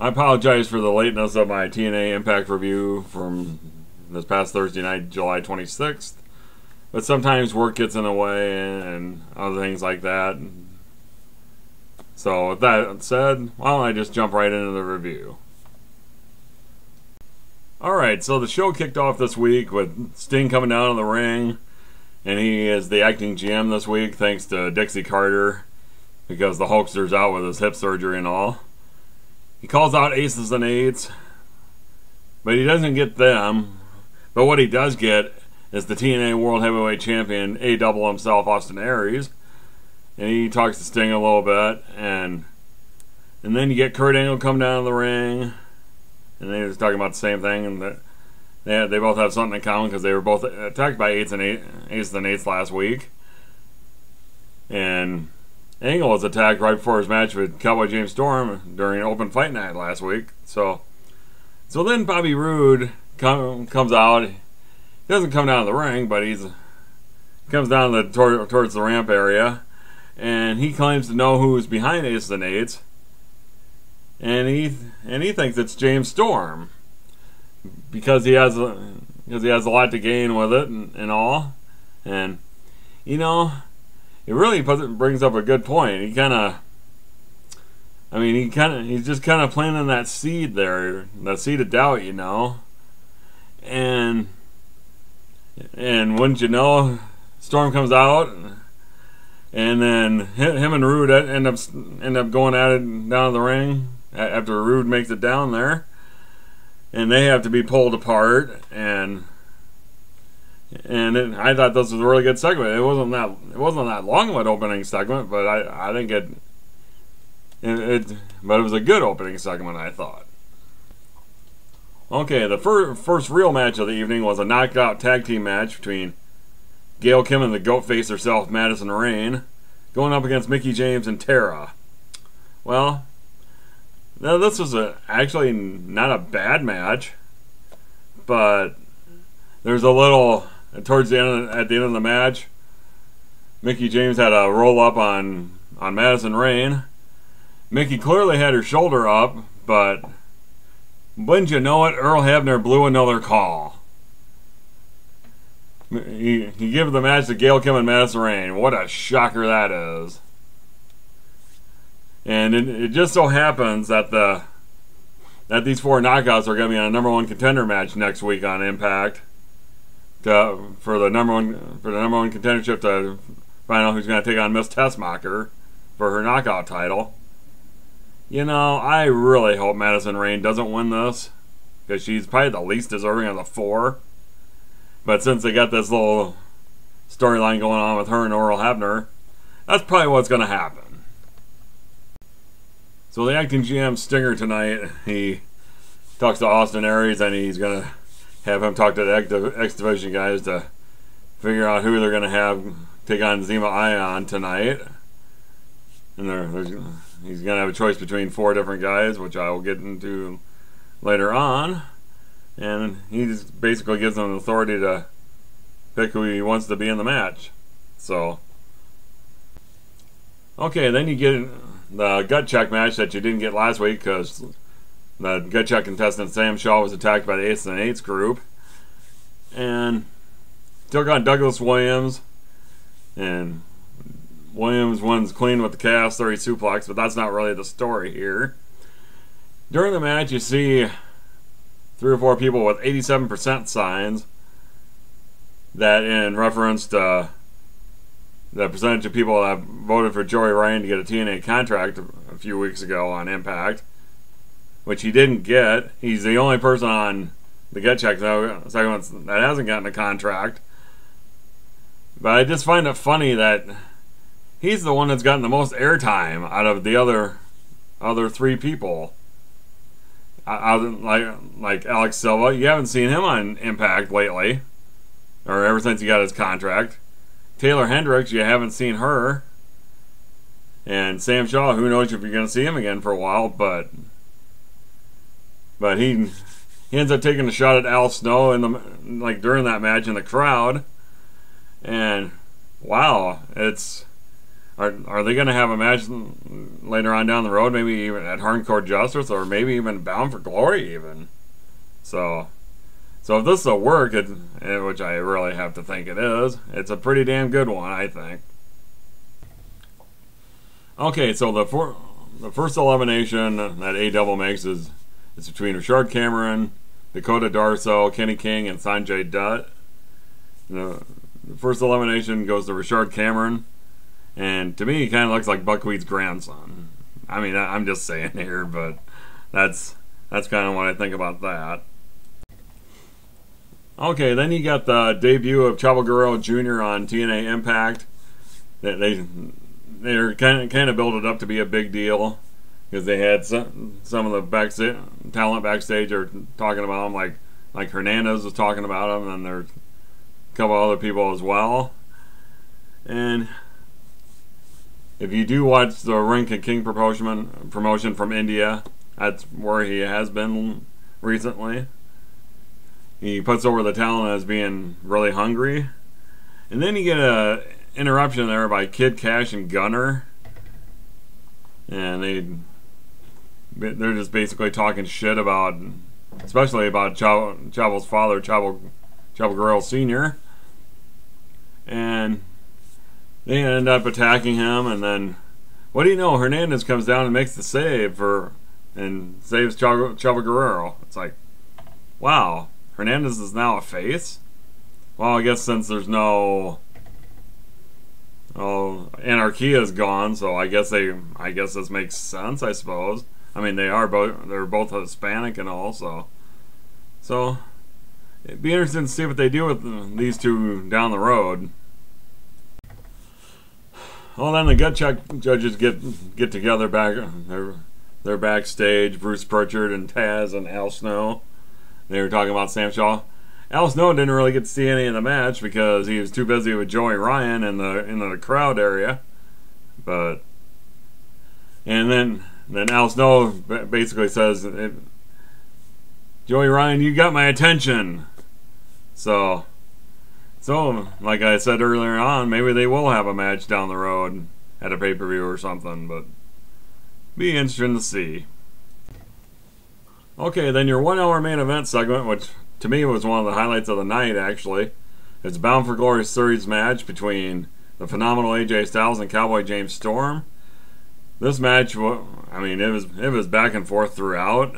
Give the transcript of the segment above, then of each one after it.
I apologize for the lateness of my TNA Impact review from this past Thursday night, July 26th. But sometimes work gets in the way and other things like that. So with that said, why don't I just jump right into the review. Alright, so the show kicked off this week with Sting coming down in the ring. And he is the acting GM this week thanks to Dixie Carter, because the Hulkster's out with his hip surgery and all. He calls out aces and eights, but he doesn't get them. But what he does get is the TNA World Heavyweight Champion, A-double himself, Austin Aries. And he talks to Sting a little bit, and then you get Kurt Angle come down in the ring, and they're just talking about the same thing, and they both have something in common because they were both attacked by aces and eights last week. And Angle was attacked right before his match with Cowboy James Storm during open fight night last week. So then Bobby Roode comes out. He doesn't come down the ring, but he comes down towards the ramp area, and he claims to know who's behind aces and eights. And he thinks it's James Storm, because he has a lot to gain with it and all. And you know, it really brings up a good point. He's just kind of planting that seed there, that seed of doubt, you know. And wouldn't you know, Storm comes out, and then him and Roode end up going at it down the ring after Roode makes it down there. And they have to be pulled apart, and I thought this was a really good segment. It wasn't that long of an opening segment, but I think but it was a good opening segment, I thought. Okay, the first real match of the evening was a knockout tag team match between Gail Kim and the goat face herself, Madison Rayne, going up against Mickie James and Tara. Well, now, this was actually not a bad match, but there's a little at the end of the match. Mickie James had a roll up on Madison Rayne. Mickie clearly had her shoulder up, but wouldn't you know it, Earl Hebner blew another call. He gave the match to Gail Kim and Madison Rayne. What a shocker that is. And it just so happens that these four knockouts are going to be on a #1 contender match next week on Impact for the number one contendership to find out who's going to take on Miss Tessmacher for her knockout title. You know, I really hope Madison Rayne doesn't win this, because she's probably the least deserving of the four. But since they got this little storyline going on with her and Earl Hebner, that's probably what's going to happen. So the acting GM Stinger tonight, he talks to Austin Aries, and he's going to have him talk to the X Division guys to figure out who they're going to have take on Zema Ion tonight. And he's going to have a choice between 4 different guys, which I will get into later on. And he just basically gives them the authority to pick who he wants to be in the match. So, okay, then you get the gut check match that you didn't get last week, because the gut check contestant Sam Shaw was attacked by the Aces and Eights group, and took on Douglas Williams, and Williams wins clean with the Chaos 30 suplex, but that's not really the story here. During the match, you see 3 or 4 people with 87% signs, that in reference to the percentage of people that voted for Joey Ryan to get a TNA contract a few weeks ago on Impact, which he didn't get. He's the only person on the Get Check segment that hasn't gotten a contract. But I just find it funny that he's the one that's gotten the most airtime out of the other 3 people. Like Alex Silva, you haven't seen him on Impact lately, or ever since he got his contract. Taylor Hendricks, you haven't seen her. And Sam Shaw, who knows if you're going to see him again for a while, but he ends up taking a shot at Al Snow during that match in the crowd. And wow, Are they going to have a match later on down the road? Maybe even at Hardcore Justice, or maybe even Bound for Glory, even. So if this will work, which I really have to think it is, it's a pretty damn good one, I think. Okay, so the first elimination that A-Double makes is between Rashard Cameron, Dakota Darso, Kenny King, and Sanjay Dutt. The first elimination goes to Rashard Cameron, and to me, he kind of looks like Buckwheat's grandson. I mean, I'm just saying here, but that's kind of what I think about that. Okay, then you got the debut of Chavo Guerrero Jr. on TNA Impact. They're kind of built it up to be a big deal because they had some of the talent backstage are talking about him, like Hernandez was talking about him, and there's a couple other people as well. And if you do watch the Rank and King promotion from India, that's where he has been recently. He puts over the talent as being really hungry. And then you get a interruption there by Kid Cash and Gunner. And they're just basically talking shit about, especially about Chavo's father, Chavo Guerrero Sr. And they end up attacking him, and then, what do you know, Hernandez comes down and makes the save and saves Chavo Guerrero. It's like, wow, Hernandez is now a face? Well, I guess since there's no Anarquia is gone, so I guess this makes sense, I suppose. I mean, they're both Hispanic and all, so it'd be interesting to see what they do with these two down the road. Well, then the gut check judges get together back. They're backstage. Bruce Pritchard and Taz and Al Snow. They were talking about Sam Shaw. Al Snow didn't really get to see any of the match because he was too busy with Joey Ryan in the crowd area. And then Al Snow basically says, "Joey Ryan, you got my attention." So, like I said earlier on, maybe they will have a match down the road at a pay-per-view or something, but be interesting to see. Okay, then your 1 hour main event segment, which to me was one of the highlights of the night, actually. It's Bound for Glory series match between the phenomenal AJ Styles and Cowboy James Storm. This match, I mean, it was back and forth throughout.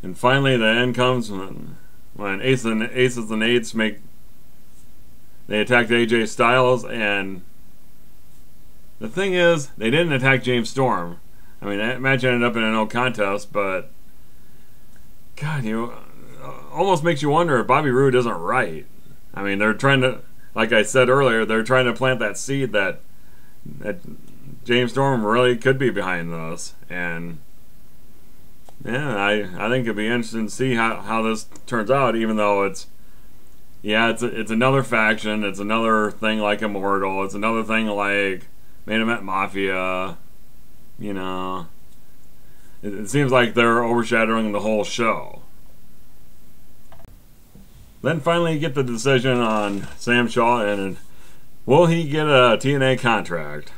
And finally the end comes when Aces and Eights they attacked AJ Styles, and the thing is, they didn't attack James Storm. I mean, that match ended up in a no contest, but God, almost makes you wonder if Bobby Roode isn't right. I mean, they're trying to, like I said earlier, they're trying to plant that seed that James Storm really could be behind this, and yeah, I think it'd be interesting to see how this turns out, even though it's another faction, it's another thing like Immortal, it's another thing like Main Event Mafia, you know. It seems like they're overshadowing the whole show. Then finally you get the decision on Sam Shaw, and will he get a TNA contract?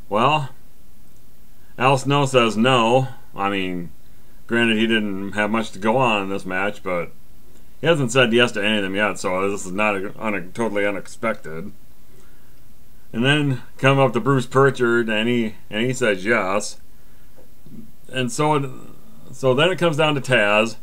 Well, Al Snow says no. I mean, granted he didn't have much to go on in this match, but he hasn't said yes to any of them yet, so this is not totally unexpected. And then come up to Bruce Pritchard, and he says yes. And so then it comes down to Taz,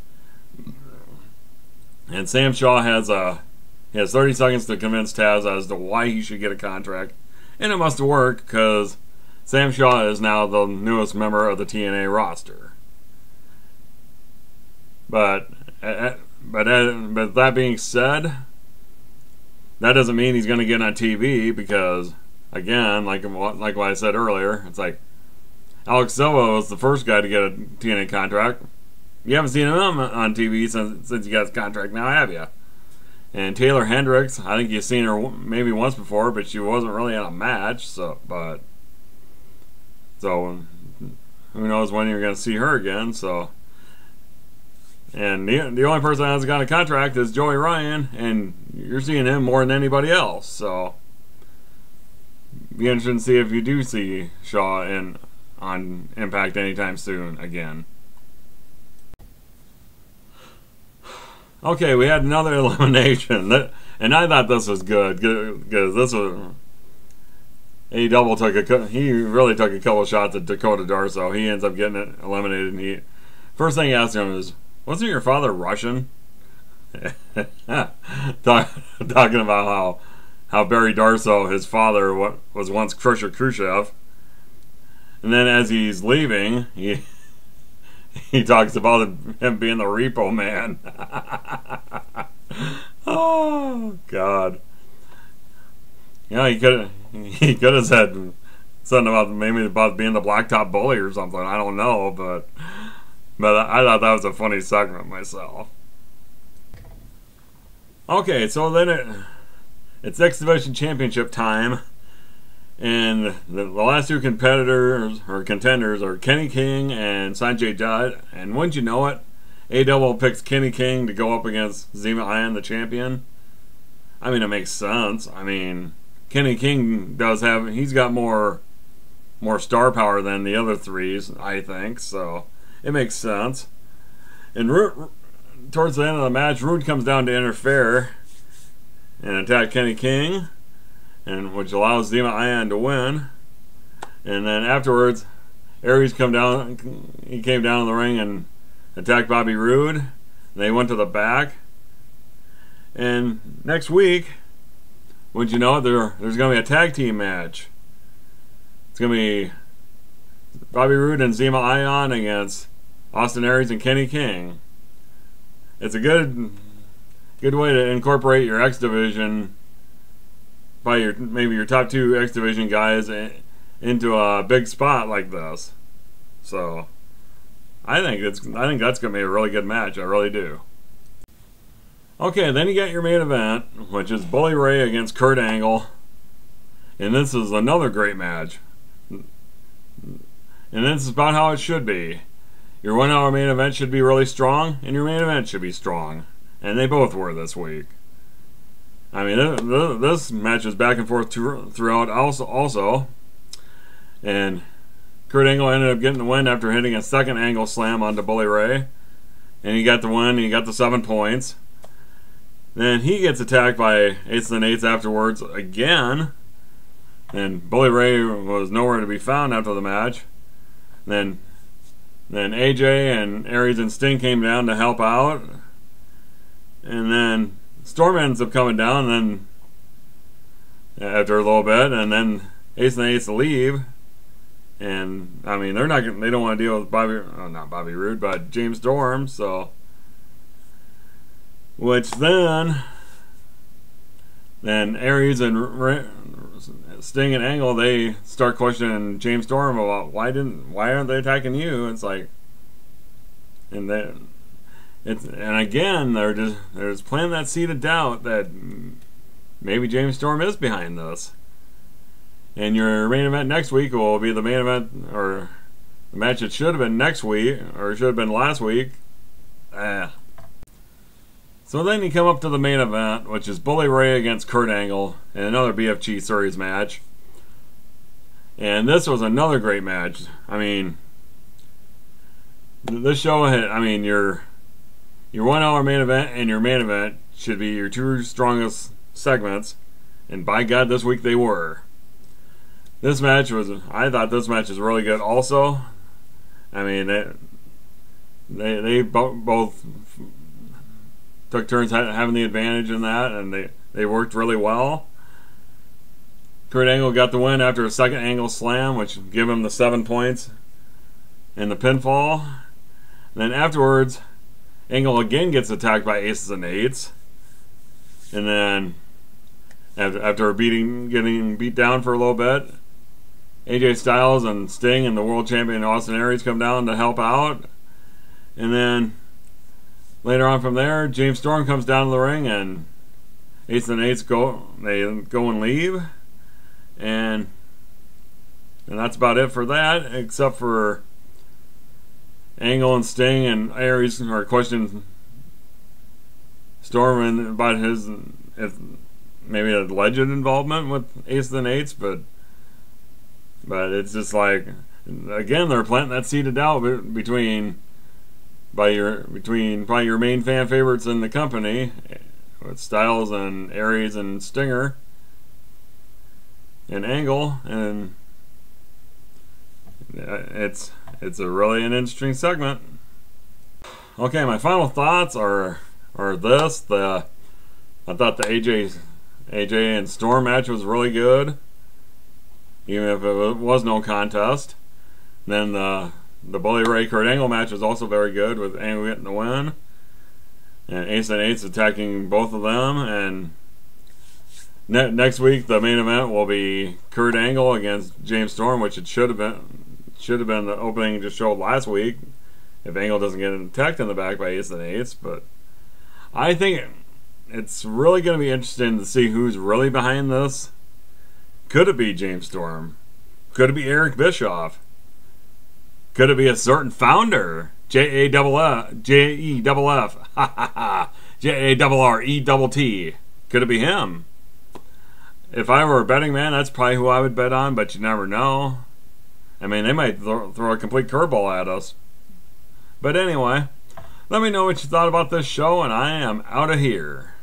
and Sam Shaw has 30 seconds to convince Taz as to why he should get a contract, and it must work because Sam Shaw is now the newest member of the TNA roster. But that being said, that doesn't mean he's going to get on TV because, again, like what I said earlier, it's like Alex Silva was the first guy to get a TNA contract. You haven't seen him on TV since he got his contract now, have you? And Taylor Hendricks, I think you've seen her maybe once before, but she wasn't really in a match. So who knows when you're going to see her again? So. And the only person that hasn't got a contract is Joey Ryan, and you're seeing him more than anybody else. So be interested to see if you do see Shaw on Impact anytime soon again. Okay, we had another elimination, and I thought this was good because this was he really took a couple shots at Dakota Darso. He ends up getting it eliminated, and first thing he asked him is, "Wasn't your father Russian?" Talking about how Barry Darso, his father, was once Crusher Khrushchev, and then as he's leaving, he talks about him being the repo man. Oh God! Yeah, he could have said something about being the blacktop bully or something. I don't know, but I thought that was a funny segment myself. Okay, so then it's X Division Championship time. And the last two contenders are Kenny King and Sanjay Dutt. And wouldn't you know it, A-Double picks Kenny King to go up against Zema Ion, the champion. I mean, it makes sense. I mean, Kenny King he's got more star power than the other threes, I think. So it makes sense. And towards the end of the match, Rude comes down to interfere and attack Kenny King, which allows Zema Ion to win. And then afterwards, Aries came down in the ring and attacked Bobby Roode. They went to the back. And next week, wouldn't you know it, there's going to be a tag team match. It's going to be Bobby Roode and Zema Ion against Austin Aries and Kenny King. It's a good way to incorporate your X Division by maybe your top two X Division guys into a big spot like this. So I think that's gonna be a really good match. I really do. Okay, then you got your main event, which is Bully Ray against Kurt Angle, and this is another great match. And this is about how it should be. Your 1 hour main event should be really strong, and your main event should be strong, and they both were this week. I mean, this match is back and forth throughout also. And Kurt Angle ended up getting the win after hitting a second angle slam onto Bully Ray. And he got the win, he got the 7 points. Then he gets attacked by Aces and Eights afterwards again. And Bully Ray was nowhere to be found after the match. Then AJ and Aries and Sting came down to help out. And then Storm ends up coming down, and then after a little bit, and then Ace and Eights leave, and I mean they don't want to deal with not Bobby Roode, but James Storm. So, which then Aries and Sting and Angle, they start questioning James Storm about why aren't they attacking you? It's like, and again, they're just planting that seed of doubt that maybe James Storm is behind this. And your main event next week will be the main event, or the match that should have been next week, or should have been last week. So then you come up to the main event, which is Bully Ray against Kurt Angle, and another BFG Series match. And this was another great match. I mean, this show had, I mean, your 1 hour main event and your main event should be your two strongest segments, and by God, this week they were. I thought this match was really good also. I mean, they both took turns having the advantage in that, and they worked really well. Kurt Angle got the win after a second angle slam, which gave him the 7 points in the pinfall. And then afterwards, Angle again gets attacked by Aces and Eights, and then after getting beat down for a little bit, AJ Styles and Sting and the world champion Austin Aries come down to help out, and then later on from there, James Storm comes down to the ring, and Aces and Eights go and leave, and that's about it for that, except for Angle and Sting and Aries are questioning Storm about his maybe alleged involvement with Aces and Eights, but But it's just like, again, they're planting that seed of doubt between probably your main fan favorites in the company, with Styles and Aries and Stinger and Angle, and it's a really an interesting segment. Okay, my final thoughts are this: I thought the AJ and Storm match was really good, even if it was no contest. Then the Bully Ray Kurt Angle match was also very good, with Angle getting the win, and Ace and Eights attacking both of them. And next week the main event will be Kurt Angle against James Storm, which it should have been the opening just showed last week, if Angle doesn't get attacked in the back by Ace and Eights. But I think it's really going to be interesting to see who's really behind this. Could it be James Storm? Could it be Eric Bischoff? Could it be a certain founder? J-A-F-F, J-A-R-R-E-T-T. Could it be him? If I were a betting man, that's probably who I would bet on, but you never know. I mean, they might throw a complete curveball at us. But anyway, let me know what you thought about this show, and I am out of here.